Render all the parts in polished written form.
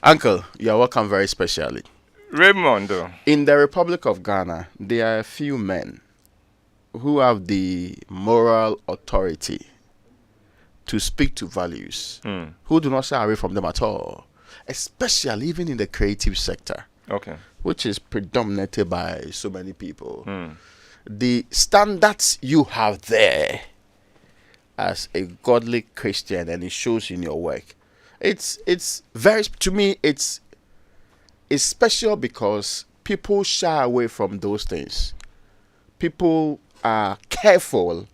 Uncle, you're welcome very specially. Raymond, In the Republic of Ghana, there are a few men who have the moral authority to speak to values, who do not shy away from them at all, especially even in the creative sector, okay. which is predominated by so many people. The standards you have there as a godly Christian, and it shows in your work. It's very, to me, it's special because people shy away from those things. People are careful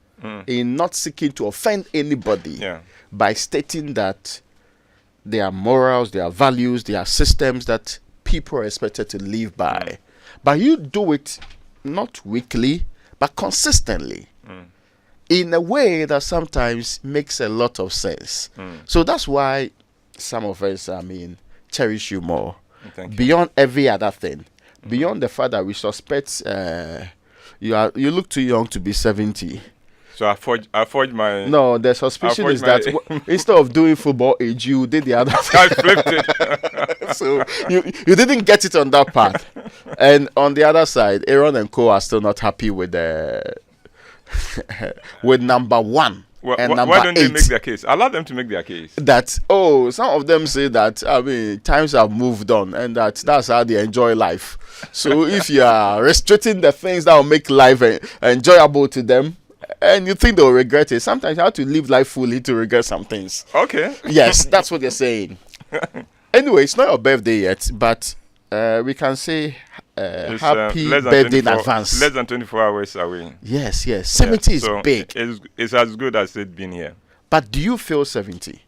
in not seeking to offend anybody by stating that there are morals, there are values, there are systems that people are expected to live by. But you do it not weekly, but consistently in a way that sometimes makes a lot of sense. So that's why some of us, cherish you more. Beyond every other thing. Beyond the fact that we suspect you look too young to be 70. So I forged my... No, the suspicion is that instead of doing football age, you did the other thing. I flipped it. So you didn't get it on that path. And on the other side, Aaron and Co are still not happy with with number 1. Why number don't they 8. make their case? Allow them to make their case. That some of them say that times have moved on and that's how they enjoy life. So if you are restricting the things that will make life enjoyable to them, and you think they'll regret it, sometimes you have to live life fully to regret some things. Okay. Yes, that's what they're saying. Anyway, it's not your birthday yet, but we can say happy birthday in advance. Less than 24 hours away. Yes. 70 is big. It's as good as it been here. But do you feel 70?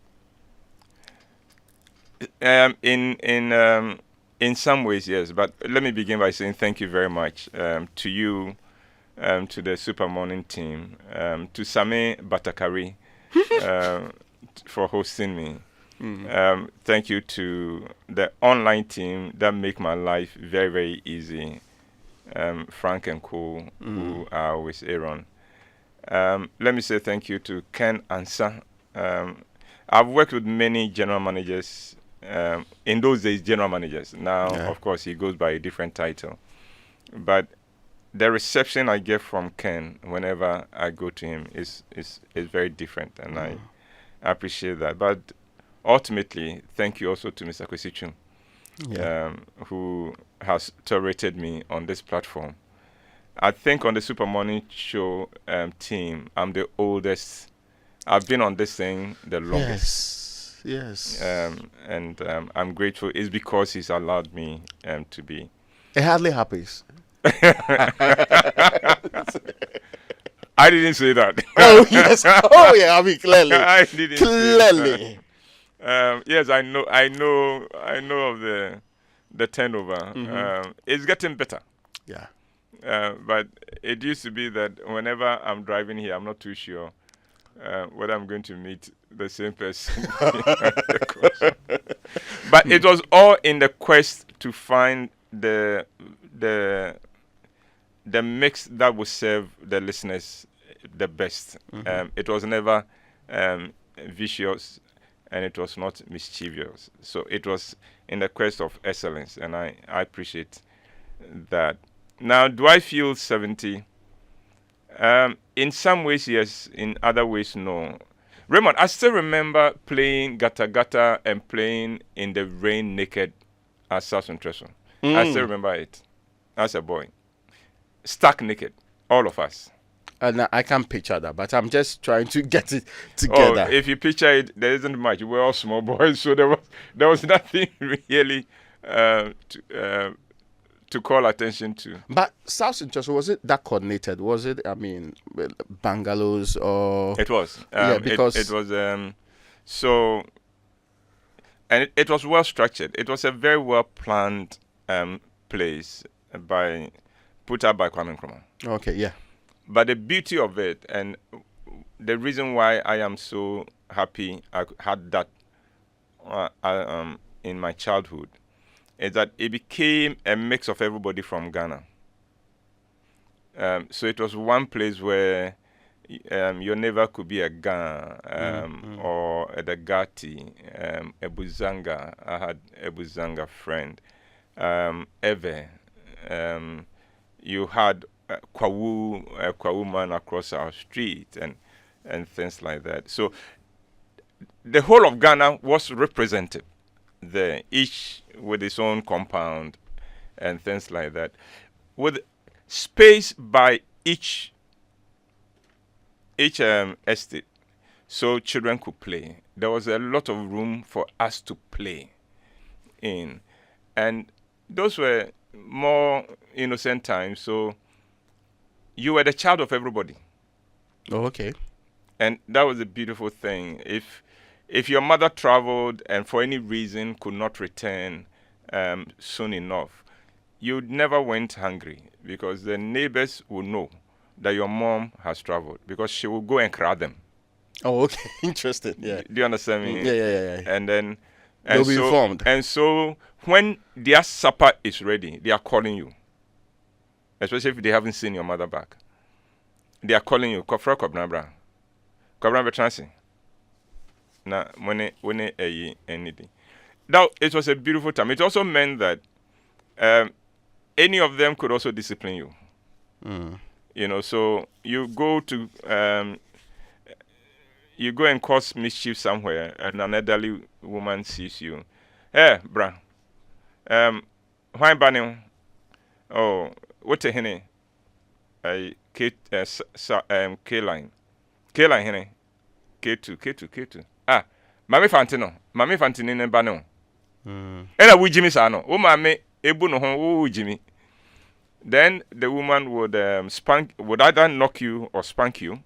In some ways, yes. But let me begin by saying thank you very much to you, to the Super Morning team, to Same Batakari for hosting me. Thank you to the online team that make my life very, very easy. Frank and Co, who are with Aaron. Let me say thank you to Ken Ansa. I've worked with many general managers. In those days, general managers. Now, of course, he goes by a different title. But the reception I get from Ken whenever I go to him is very different, and I appreciate that. But ultimately, thank you also to Mr. Kwesichum, who has tolerated me on this platform. I think on the Super Morning Show team, I'm the oldest. I've been on this thing the longest. Yes. And I'm grateful. It's because he's allowed me to be. It hardly happens. I didn't say that. Oh, yes. Oh, yeah. Clearly. I didn't clearly. Yes, I know of the turnover. It's getting better. Yeah. But it used to be that whenever I'm driving here, I'm not too sure whether I'm going to meet the same person. But it was all in the quest to find the mix that would serve the listeners the best. It was never vicious, and it was not mischievous. So it was in the quest of excellence, and I appreciate that. Now, do I feel 70? In some ways, yes. In other ways, no. Raymond, I still remember playing Gata Gata and playing in the rain naked at Suntreso. I still remember it as a boy. Stark naked, all of us. And I can't picture that, but I'm just trying to get it together. Oh, if you picture it, there isn't much. We're all small boys, so there was nothing really to call attention to. But South Suntreso, was it that coordinated? Was it, bungalows or? It was. Because it was. So, and it was well structured. It was a very well planned place put up by Kwame Nkrumah. Okay, yeah. But the beauty of it, and the reason why I am so happy I had that in my childhood, is that it became a mix of everybody from Ghana. So it was one place where your neighbor could be a Gan or a Dagati, a Buzanga. I had a Buzanga friend. Eve. You had a Kwawu man across our street and things like that. So the whole of Ghana was represented there, each with its own compound and things like that, with space by each estate, so children could play. There was a lot of room for us to play in, and those were more innocent times. So you were the child of everybody. Oh, okay. And that was a beautiful thing. If your mother traveled and for any reason could not return soon enough, you never went hungry, because the neighbors would know that your mom has traveled, because she will go and cry them. Oh, okay. Interesting. Yeah. Do you understand me? Yeah. And then they'll be informed. And so when their supper is ready, they are calling you. Especially if they haven't seen your mother back. They are calling you. Kofra Kobnabra. Kobnabra Transi. Na when anything. Now it was a beautiful time. It also meant that any of them could also discipline you. So you go and cause mischief somewhere, and an elderly woman sees you. Hey, bra. Why banning? Oh, what a henny? K-line. K-line henny. K2. Ah, Mami Fantino ne bano. Ena wu Jimmy sano. O mame ebu no hon wu Jimmy. Then the woman would would either knock you or spank you,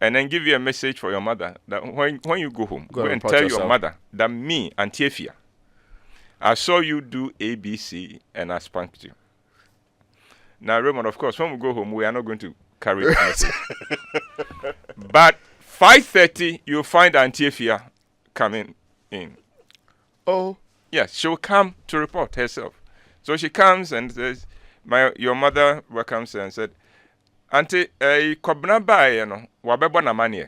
and then give you a message for your mother that when you go home, go and tell your mother that me, Auntie Efia, I saw you do ABC and I spanked you. Now, Raymond, of course, when we go home, we are not going to carry the message. But 5:30, you'll find Auntie Efia coming in. Oh. Yes, she'll come to report herself. So she comes and says, your mother welcomes her and said, Auntie, Kobna bae no, wabebo na manie.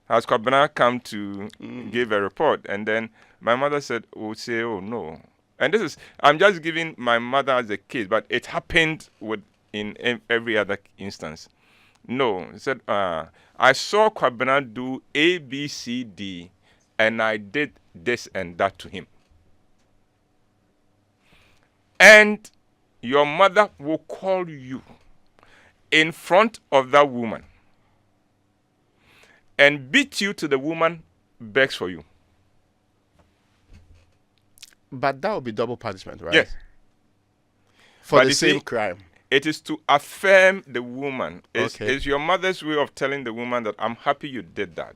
Has Kobna come to give a report? And then my mother said, oh no. And I'm just giving my mother as a case, but it happened in every other instance. No, he said, I saw Kobna do A, B, C, D, and I did this and that to him. And your mother will call you in front of that woman and beat you till the woman begs for you. But that would be double punishment, right? Yes. For the same crime. It is to affirm the woman. Okay. It's your mother's way of telling the woman that I'm happy you did that.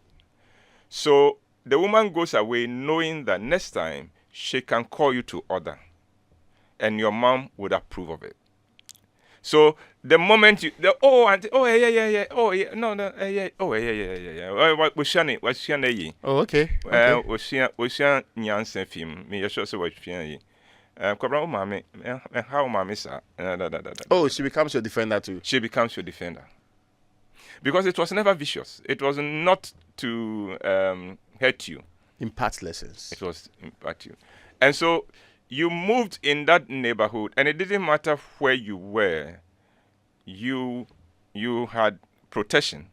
So the woman goes away knowing that next time she can call you to order. And your mom would approve of it. So the moment yeah, auntie, oh yeah, oh yeah, no, yeah, oh yeah. What's your name? Oh, okay. What's your nyansen film? Me, you sure say what's your name? Kobra mami, how mami sa? Oh, she becomes your defender too. She becomes your defender. Because it was never vicious. It was not to hurt you. Impart lessons. It was impart you. And so you moved in that neighborhood, and it didn't matter where you were. You had protection,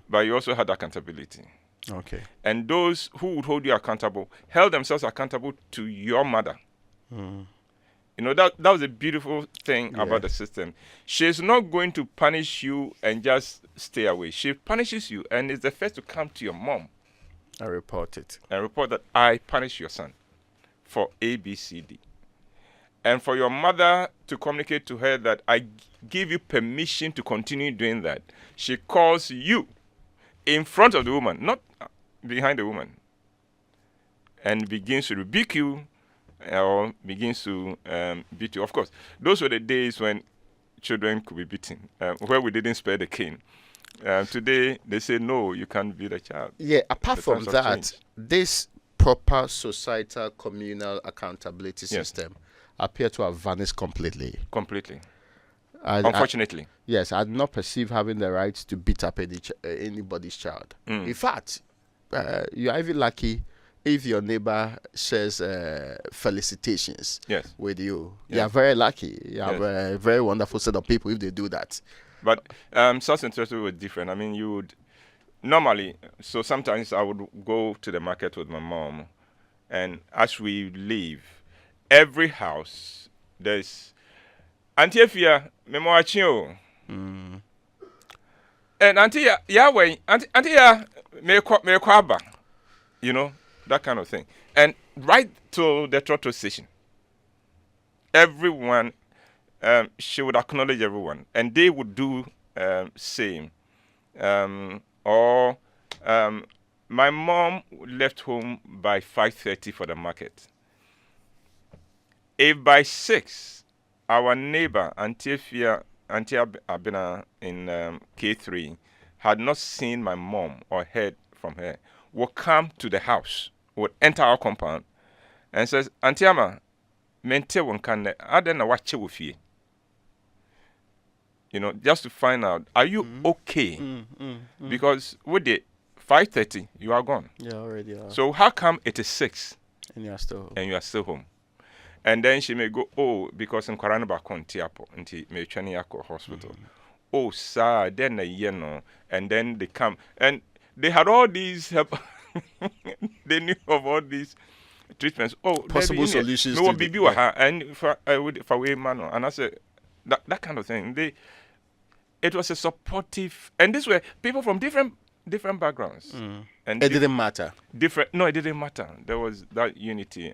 but you also had accountability. Okay. And those who would hold you accountable held themselves accountable to your mother. That was a beautiful thing about the system. She's not going to punish you and just stay away. She punishes you and is the first to come to your mom. And report it. And report that I punish your son for A, B, C, D. And for your mother to communicate to her that I give you permission to continue doing that, she calls you in front of the woman, not behind the woman, and begins to rebuke you or begins to beat you. Of course, those were the days when children could be beaten, where we didn't spare the cane. Today, they say, no, you can't beat a child. Yeah, apart from that, this proper societal communal accountability system appear to have vanished completely. Completely. Unfortunately. Yes, I do not perceive having the right to beat up anybody's child. In fact, you are even lucky if your neighbor shares felicitations Yes. with you. Yes. You are very lucky. You have Yes. a very wonderful set of people if they do that. But Suntreso was different. I mean, you would normally, so sometimes I would go to the market with my mom, and as we leave, every house, there's Auntie Efia, Memoachio. And Auntie Yahweh, Auntie Ya, Mekwaba, that kind of thing. And right to the throttle station, everyone, she would acknowledge everyone, and they would do same. Or my mom left home by 5:30 for the market. If by 6, our neighbor Auntie Abena in K3 had not seen my mom or heard from her, would come to the house, would enter our compound, and says, Auntie Ama, mente won kan aden na wache wo fie. Just to find out, are you okay? Because with the 5:30, you are gone. Yeah, already. So how come it is 6 And you are still home. and you are still home? And then she may go, oh, because in Korana Bakon Tiapo, into Mechaniako Hospital. Oh, sir, then and then they come. And they had all these help. They knew of all these treatments. Oh, Possible solutions. No, baby, and for way man, and I said that kind of thing. It was a supportive, and this were people from different backgrounds. And it didn't matter. No, it didn't matter. There was that unity.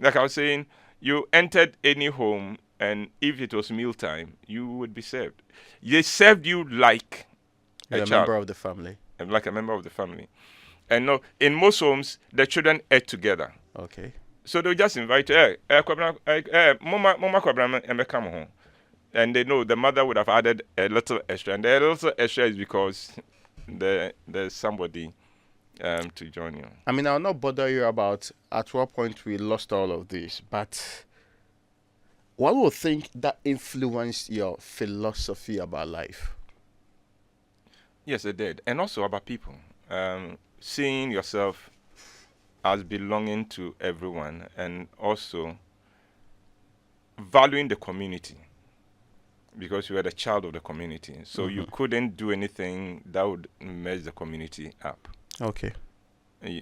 Like I was saying, you entered any home, and if it was mealtime, you would be served. They served you like a child, member of the family. Like a member of the family. And no, in most homes, the children ate together. Okay. So they would just invite, Mama Kwabra, come home. And they know the mother would have added a little extra. And the little extra is because there's somebody to join you. I mean, I'll not bother you about at what point we lost all of this, but what will think that influenced your philosophy about life? Yes, it did. And also about people. Seeing yourself as belonging to everyone, and also valuing the community, because you were the child of the community. So you couldn't do anything that would mess the community up. Okay.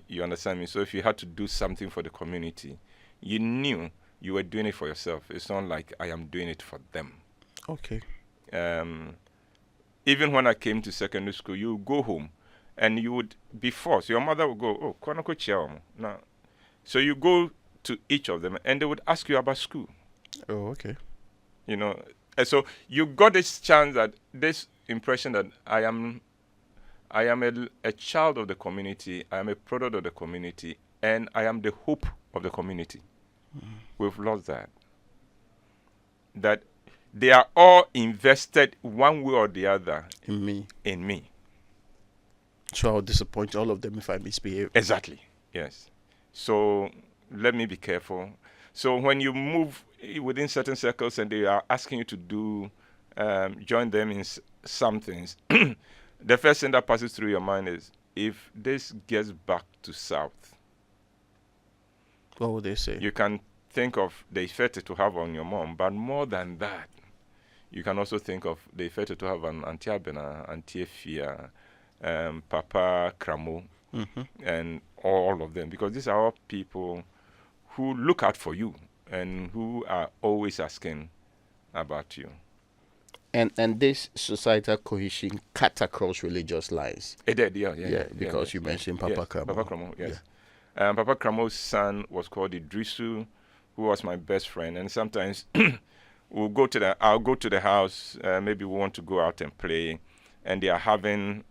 You understand me? So if you had to do something for the community, you knew you were doing it for yourself. It's not like I am doing it for them. Okay. Even when I came to secondary school, you would go home and you would be forced. Your mother would go, oh, Konako Chiao. Now, so you go to each of them and they would ask you about school. Oh, okay. And so you got this impression that I am a child of the community, I am a product of the community, and I am the hope of the community. We've lost that. That they are all invested one way or the other in me. So I'll disappoint all of them if I misbehave. Exactly. Yes. So let me be careful. So when you move within certain circles and they are asking you to join them in some things, the first thing that passes through your mind is, if this gets back to South, what would they say? You can think of the effect it will have on your mom, but more than that, you can also think of the effect it will have on Auntie Abena, Auntie Efia, Papa Kramo, and all of them, because these are all people who look out for you and who are always asking about you. And this societal cohesion cut across religious lines. It did, yeah. Because you mentioned Papa Kramo. Papa Kramo, yes. Yeah. Papa Kramo's son was called Idrisu, who was my best friend. And sometimes I'll go to the house, maybe we want to go out and play, and they are having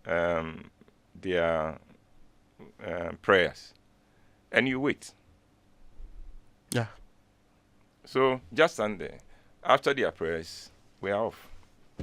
their prayers. And you wait. Yeah. So just stand there. After their prayers, we are off.